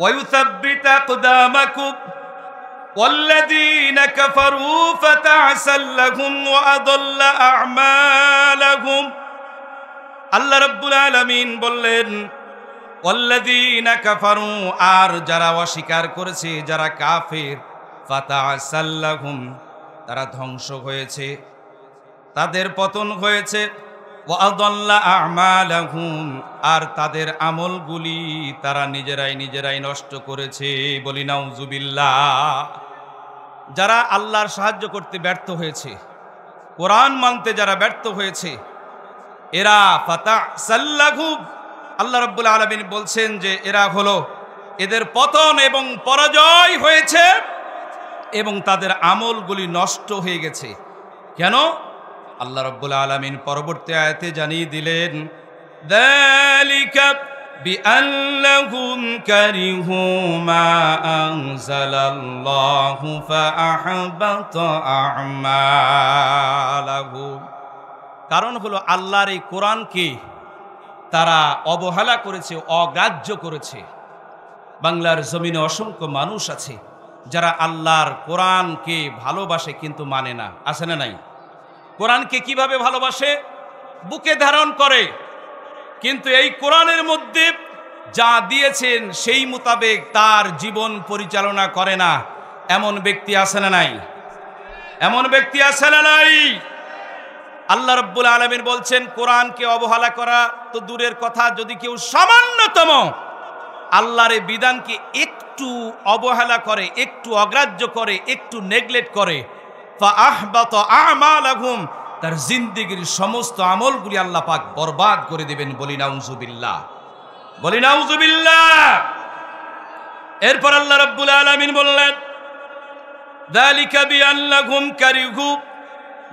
ওয়ায়ুসাব্বিত আকদামাকুম ওয়াল্লাযীনা কাফারু ফাতা'সাল লাহুম ওয়া আদাল্লা আ'মালাহুম। আল্লাহ রাব্বুল আলামিন বললেন, ওয়াল্লাযীনা কাফারু, আর যারা অস্বীকার করেছে, যারা কাফের, ফাতা'সাল লাহুম, তারা ধ্বংস হয়েছে, তাদের পতন হয়েছে। ওয়া আদাল্লা আ'মালাহুম, আর তাদের আমলগুলি তারা নিজেরাই নষ্ট করেছে। বলি নাউজুবিল্লাহ। যারা আল্লাহর সাহায্য করতে ব্যর্থ হয়েছে, কোরআন মানতে যারা ব্যর্থ হয়েছে, এরা ফাতা'সাল লাহুম, আল্লাহ রাব্বুল আলামিন বলছেন যে এরা হলো, এদের পতন এবং পরাজয় হয়েছে এবং তাদের আমলগুলি নষ্ট হয়ে গেছে। কেন? আল্লাহ রাব্বুল আলামিন পরবর্তী আয়াতে জানিয়ে দিলেন, যালিকা বিআন্নাহুম কারিহু মা আনজালাল্লাহু ফাআহবাতা আ'মালাহুম। কারণ হলো আল্লাহর এই কোরআনকে তারা অবহেলা করেছে, অগ্রাহ্য করেছে। বাংলার জমিনে অসংখ্য মানুষ আছে যারা আল্লাহর কোরআনকে ভালোবাসে কিন্তু মানে না। আছে না নাই? কোরআনকে কিভাবে ভালোবাসে? বুকে ধারণ করে, কিন্তু এই কোরআনের মধ্যে যা দিয়েছেন সেই মোতাবেক তার জীবন পরিচালনা করে না। এমন ব্যক্তি আছে না নাই? এমন ব্যক্তি আছে না নাই? আল্লাহ রাব্বুল আলামিন বলছেন, কোরআনকে অবহেলা করা তো দূরের কথা, যদি কেউ সামান্যতম আল্লাহর বিধানকে একটু অবহেলা করে, একটু অগ্রাহ্য করে, একটু নেগলেক্ট করে, ফাআহবাতা আ'মালাহুম, তার জিন্দেগীর সমস্ত আমলগুলি আল্লাহ পাক বরবাদ করে দেবেন। বলি নাউজুবিল্লাহ, বলি নাউজুবিল্লাহ। এরপর আল্লাহ রাব্বুল আলামিন বললেন, যালিকা বিআন্নাহুম কারিহু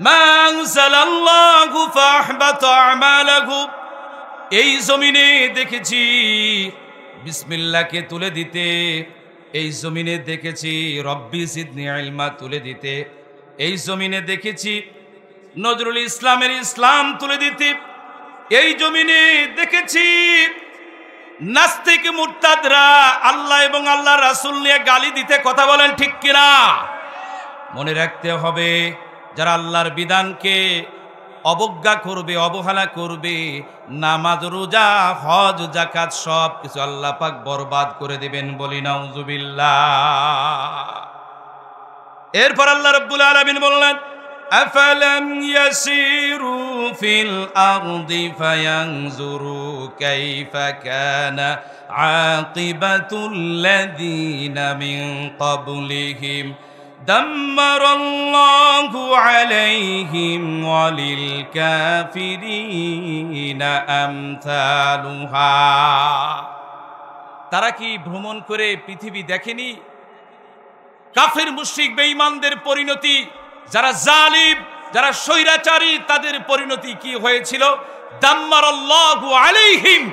মা আনজালাল্লাহু ফাহবাতা আমালাহুম। এই জমিনে দেখেছি বিসমিল্লাহকে তুলে দিতে, এই জমিনে দেখেছি রব্বি জিদনি ইলমা তুলে দিতে, এই জমিনে দেখেছি নজরুল ইসলামের ইসলাম তুলে দিতে, এই জমিনে দেখেছি নাস্তিক মুরতাদরা আল্লাহ এবং আল্লাহ রাসূল নিয়ে গালি দিতে। কথা বলেন ঠিক কিনা? মনে রাখতে হবে, যারা আল্লাহর বিধানকে অবজ্ঞা করবে, অবহেলা করবে, নামাজ রোজা হজ যাকাত সব কিছু আল্লাহ পাক বরবাদ করে দেবেন। বলি নাউজুবিল্লাহ। এরপর আল্লাহ রাব্বুল আলামিন বললেন, আফালাম ইয়াসিরু ফিল আরদি ফায়ানজুরু কাইফা কানা আকিবাতুল লাযিনা মিন ক্বাবলিহিম দাম্মারাল্লাহু আলাইহিম ওয়ালিল কাফিরিনা আমসালুহা। তারা কি ভ্রমণ করে পৃথিবী দেখেনি? কাফের মুশরিক বেঈমানদের পরিণতি, যারা জালিম, যারা স্বৈরাচারী, তাদের পরিণতি কি হয়েছিল? দাম্মারাল্লাহু আলাইহিম।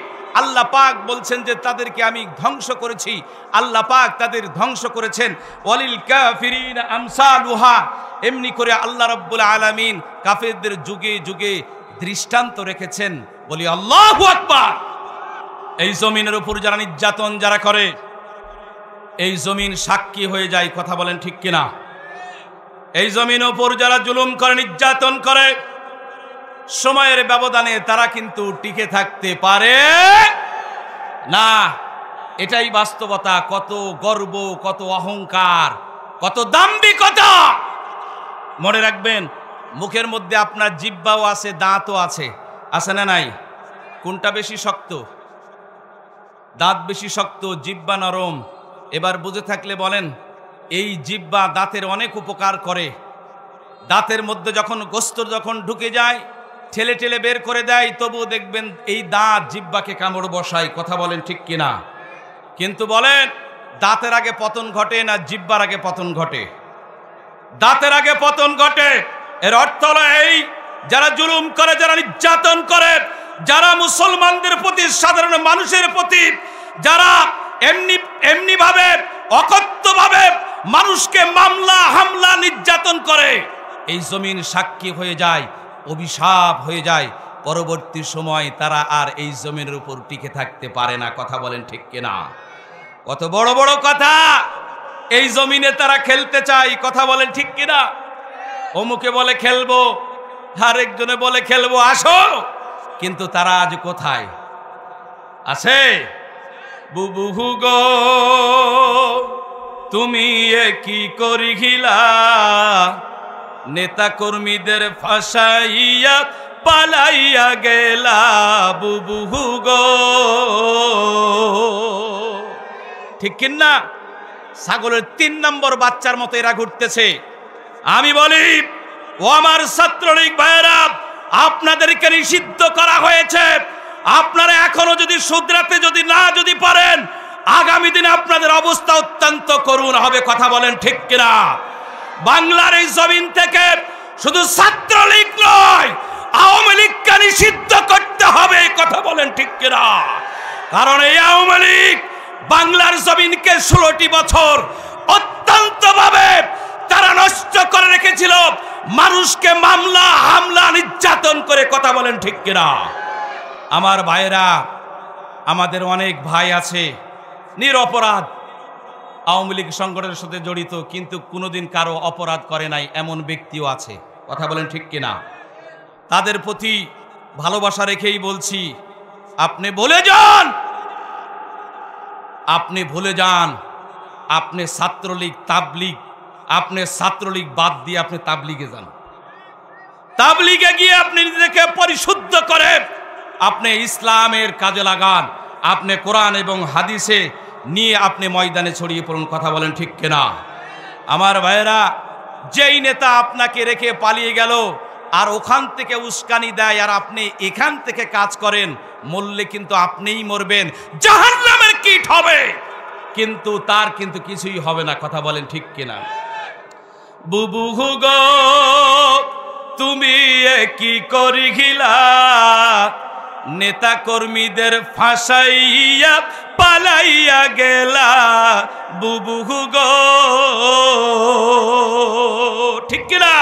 আল্লাহ পাক বলছেন যে তাদেরকে আমি ধ্বংস করেছি, আল্লাহ পাক তাদের ধ্বংস করেছেন। ওয়ালিল কাফিরিনা আমসালুহা। এমনি করে আল্লাহ রাব্বুল আলামিন কাফেরদের যুগে যুগে দৃষ্টান্ত রেখেছেন। বলি আল্লাহু আকবার। এই জমিনের উপর যারা নির্যাতন যারা করে, এই জমিন সাক্ষী হয়ে যায়। কথা বলেন ঠিক কিনা? এই জমিন উপর যারা জুলুম করে, নির্যাতন করে, সময়ের ব্যবধানে তারা কিন্তু টিকে থাকতে পারে না। এটাই বাস্তবতা। কত গর্ব, কত অহংকার, কত দাম্ভিকতা। মনে রাখবেন, মুখের মধ্যে আপনার জিহ্বাও আছে, দাঁতও আছে, আছে না নাই? কোনটা বেশি শক্ত? দাঁত বেশি শক্ত, জিহ্বা নরম। এবার বুঝে থাকলে বলেন, এই জিহ্বা দাঁতের অনেক উপকার করে। দাঁতের মধ্যে যখন গোস্ত যখন ঢুকে যায়, ঠেলে ঠেলে বের করে দেয়, তবুও দেখবেন এই দাঁত জিহ্বাকে কামড় বসায়। কথা বলেন ঠিক কিনা? কিন্তু বলেন, দাঁতের আগে পতন ঘটে না জিহ্বার আগে পতন ঘটে? দাঁতের আগে পতন ঘটে। এর অর্থ হলো এই, যারা জুলুম করে, যারা নির্যাতন করে, যারা মুসলমানদের প্রতি, সাধারণ মানুষের প্রতি যারা এমনি ভাবে অকথ্যভাবে মানুষকে মামলা হামলা নির্যাতন করে, এই জমিন সাক্ষী হয়ে যায়, অভিশাপ হয়ে যায়। পরবর্তী সময় তারা আর এই জমিনের উপর টিকে থাকতে পারে না। কথা বলেন ঠিক কিনা? কত বড় বড় কথা। এই জমিনে তারা খেলতে চায়। কথা বলেন ঠিক কিনা? অমুকে বলে খেলবো, আরেকজনে বলে খেলবো, আসো। কিন্তু তারা আজ কোথায় আছে? বুবু গো তুমি এ কি করিলা, নেতা কর্মীদের ফাঁসাইয়া পালাইয়া গেলা। বুবু গো, ঠিক কিনা? ছাগলের 3 নম্বর বাচ্চার মতো এরা ঘুরতেছে। আমি বলি, ও আমার ছাত্রলীগ ভাইয়েরা, আপনাদেরকে নিষিদ্ধ করা হয়েছে। আপনারা এখনো যদি শুধরাতে যদি পারেন, আগামী দিনে আপনাদের অবস্থা অত্যন্ত করুণ হবে। কথা বলেন ঠিক কিনা? বাংলার এই জমিন থেকে শুধু ছাত্রলীগ নয়, আওয়ামী লীগকে নিষিদ্ধ করতে হবে। কথা বলেন ঠিক কিনা? কারণ এই আওয়ামী লীগ বাংলার জমিনকে 16টি বছর অত্যন্ত ভাবে তারা নষ্ট করে রেখেছিল, মানুষকে মামলা হামলা নির্যাতন করে। কথা বলেন ঠিক কিনা? আমার ভাইয়েরা, আমাদের অনেক ভাই আছে নিরপরাধ, আওয়ামী লীগ সংগঠনের সাথে জড়িত, কিন্তু কোনোদিন কারো অপরাধ করে নাই, এমন ব্যক্তিও আছে। কথা বলেন ঠিক কিনা? তাদের প্রতি ভালোবাসা রেখেই বলছি, আপনি ভুলে যান, আপনি ছাত্রলীগ, তাবলীগ, আপনি ছাত্রলীগ বাদ দিয়ে আপনি তাবলীগে যান। তাবলীগে গিয়ে আপনি নিজেকে পরিশুদ্ধ করে আপনি ইসলামের কাজে লাগান। আপনি কোরআন এবং হাদিসে নিয়ে আপনি ময়দানে ছড়িয়ে পড়ুন। কথা বলেন ঠিক কিনা? আমার ভাইয়েরা, যেই নেতা আপনাকে রেখে পালিয়ে গেল, আর ওখান থেকে উস্কানি দেয় আর আপনি এখান থেকে কাজ করেন, মরলে কিন্তু আপনিই মরবেন, জাহান্নামের কীট হবে, কিন্তু তার কিন্তু কিছুই হবে না। কথা বলেন ঠিক কিনা? বুবু গো তুমি কি করিলা, নেতা কর্মীদের ফাঁসাইয়া পালাইয়া গেলা, বুবু গো ঠিক কিনা?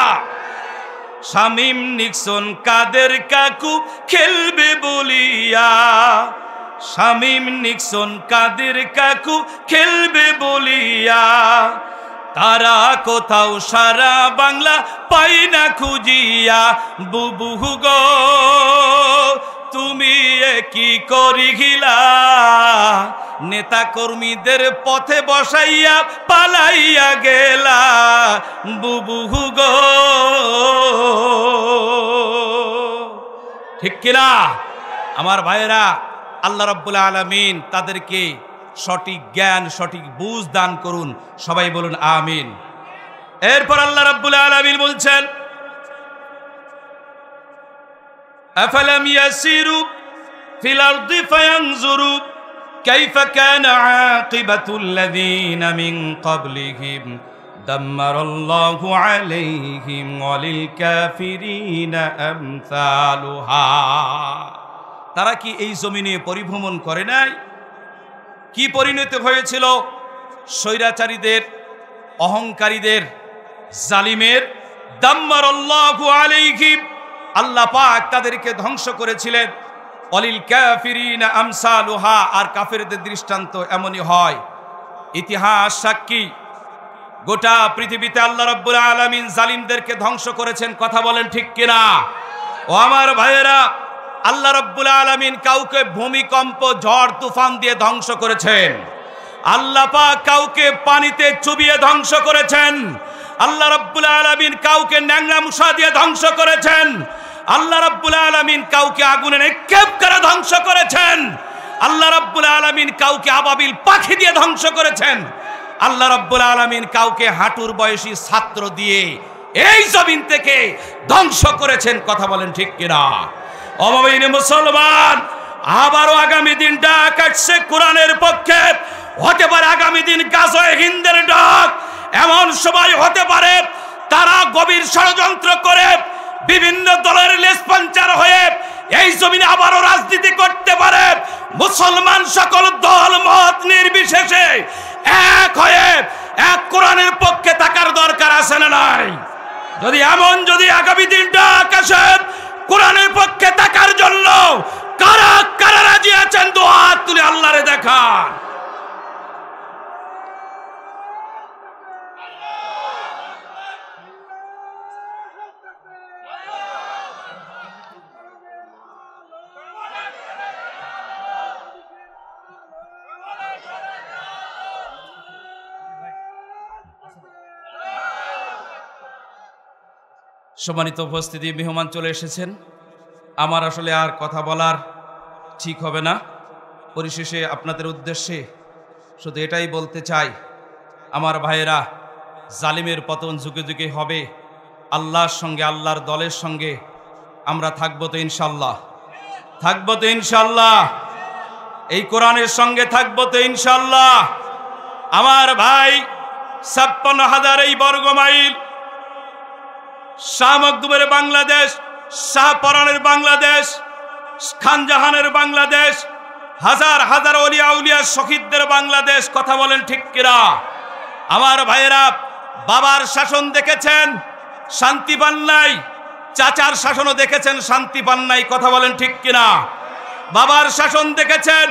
শামীম নিক্সন কাদের কাকু খেলবে বলিয়া, শামীম নিক্সন কাদের কাকু খেলবে বলিয়া, তারা কোথাও সারা বাংলা পাই না খুঁজিয়া, বুবু গো তুমি কি করিলা, নেতা কর্মীদের পথে বসাইয়া পালাইয়া গেলা, বুবু গো ঠিক কিনা? আমার ভাইয়েরা, আল্লাহ রাব্বুল আলামিন তাদেরকে সঠিক জ্ঞান সঠিক বুঝ দান করুন, সবাই বলুন আমিন। এরপর আল্লাহ রাব্বুল আলামিন বলছেন, আফালাম ইয়াসিরু ফিল আরদি ফায়ানজুরু কাইফা কানা আকিবাতুল লাযিনা মিন ক্বাবলিহিম দাম্মারাল্লাহু আলাইহিম ওয়ালিল কাফিরিনা আমসালুহা। তারা কি এই জমিনে পরিভ্রমণ করে নাই? কি পরিণতি হয়েছিল স্বৈরাচারীদের, অহংকারীদের, জালিমের? দাম্মারাল্লাহু আলাইহিম, আল্লাহ পাক তাদেরকে ধ্বংস করেছিলেন। ওয়ালিল কাফিরিনা আমসালুহা, আর কাফেরদের দৃষ্টান্ত এমনই হয়। ইতিহাস সাক্ষী, গোটা পৃথিবীতে আল্লাহ রাব্বুল আলামিন জালিমদেরকে ধ্বংস করেছেন। কথা বলেন ঠিক কিনা? ও আমার ভাইয়েরা, আল্লাহ রাব্বুল আলামিন কাউকে ভূমিকম্প, ঝড় তুফান দিয়ে ধ্বংস করেছেন। আল্লাহ পাক কাউকে পানিতে চুবিয়ে ধ্বংস করেছেন। আল্লাহ রাব্বুল আলামিন কাউকে ন্যাংরা মুসা দিয়ে ধ্বংস করেছেন। আল্লাহ রাব্বুল আলামিন কাউকে আগুনে নিক্ষেপ করে ধ্বংস করেছেন। আল্লাহ রাব্বুল আলামিন কাউকে আবাবিল পাখি দিয়ে ধ্বংস করেছেন। আল্লাহ রাব্বুল আলামিন কাউকে হাঁটুর বয়সী ছাত্র দিয়ে এই জমিন থেকে ধ্বংস করেছেন। কথা বলেন ঠিক কিনা? অমাবিন মুসলমান, আবারও আগামী দিন ডাক আসছে কোরআনের পক্ষে। হতে পারে আগামী দিন গাজওয়ে হিন্দের ডাক, এমন সময় হতে পারে তারা গভীর ষড়যন্ত্র করে বিভিন্ন দলের লেজপাঞ্চার হয়ে এই জমিনে আবারও রাজনীতি করতে পারে। মুসলমান সকল দল মত নির্বিশেষে এক হয়ে এক কোরআনের পক্ষে থাকার দরকার আছে না নাই? যদি আগামী দিন ডাক আসে কোরআনের পক্ষে থাকার জন্য, কারা কারা রাজি আছেন দোয়া তুলে আল্লাহরে দেখান। সম্মানিত উপস্থিতি, মেহমান চলে এসেছেন। আমার আসলে আর কথা বলার ঠিক হবে না। পরিশেষে আপনাদের উদ্দেশ্যে শুধু এটাই বলতে চাই, আমার ভাইয়েরা, জালিমের পতন যুগে যুগে হবে। আল্লাহর সঙ্গে, আল্লাহর দলের সঙ্গে আমরা থাকবো তো ইনশাল্লাহ, থাকবো তো ইনশাল্লাহ, এই কোরআনের সঙ্গে থাকবো তো ইনশাল্লাহ। আমার ভাই, 56,000 এই বর্গমাইল, শাহ মখদুমের বাংলাদেশ, শাহপরানের বাংলাদেশ, খানজাহানের বাংলাদেশ, হাজার হাজার ওলিয়া উলিয়া শহীদদের বাংলাদেশ। কথা বলেন ঠিক কিনা? আমার ভাইয়েরা, বাবার শাসন দেখেছেন, শান্তি পান নাই। চাচার শাসনও দেখেছেন, শান্তি পান নাই। কথা বলেন ঠিক কিনা? বাবার শাসন দেখেছেন,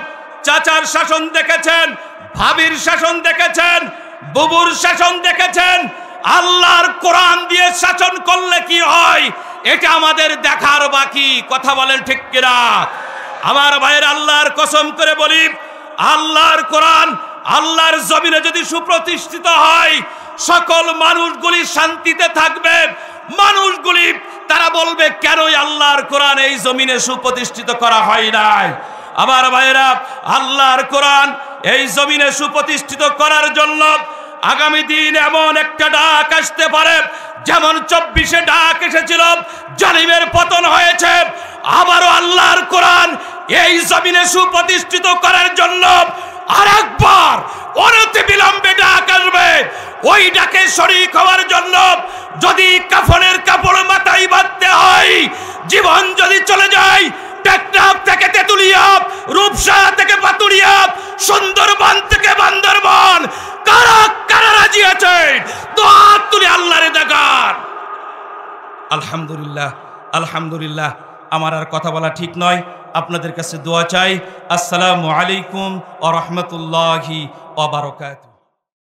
চাচার শাসন দেখেছেন, ভাবির শাসন দেখেছেন, বুবুর শাসন দেখেছেন। আল্লাহর কোরআন দিয়ে শাসন করলে কি হয়, এটা আমাদের দেখার বাকি। কথা বলেন ঠিক কিনা? আমার ভাইয়ের, আল্লাহর কসম করে বলি, আল্লাহর কোরআন আল্লাহর জমিনে যদি সুপ্রতিষ্ঠিত হয়, সকল মানুষগুলি শান্তিতে থাকবে। মানুষগুলি তারা বলবে, কেনই আল্লাহর কোরআন এই জমিনে সুপ্রতিষ্ঠিত করা হয় নাই। আমার ভাইয়েরা, আল্লাহর কোরআন এই জমিনে সুপ্রতিষ্ঠিত করার জন্য আগামী দিন এমন একটা ডাক আসতে পারে যেমন 24-এ ডাক এসেছিল, জালিমের পতন হয়েছে, আবারও আল্লাহর কোরআন এই জমিনে সুপ্রতিষ্ঠিত করার জন্য আরেকবার অনতি বিলম্বে ডাক আসবে। ওই ডাকে শরীক হওয়ার জন্য যদি কাফনের কাপড় মাথায় বাঁধতে হয়, জীবন যদি চলে যায় টেকনাফ থেকে তেতুলিয়া, রূপসা থেকে পাতুরিয়া, সুন্দরবন থেকে বান্দরবন, কারা কারা রাজি আছে দোয়া তুলে আল্লাহর দেখান। আলহামদুলিল্লাহ, আলহামদুলিল্লাহ। আমার আর কথা বলা ঠিক নয়, আপনাদের কাছে দোয়া চাই। আসসালামু আলাইকুম ওয়া রাহমাতুল্লাহি ওয়া বারাকাতুহু।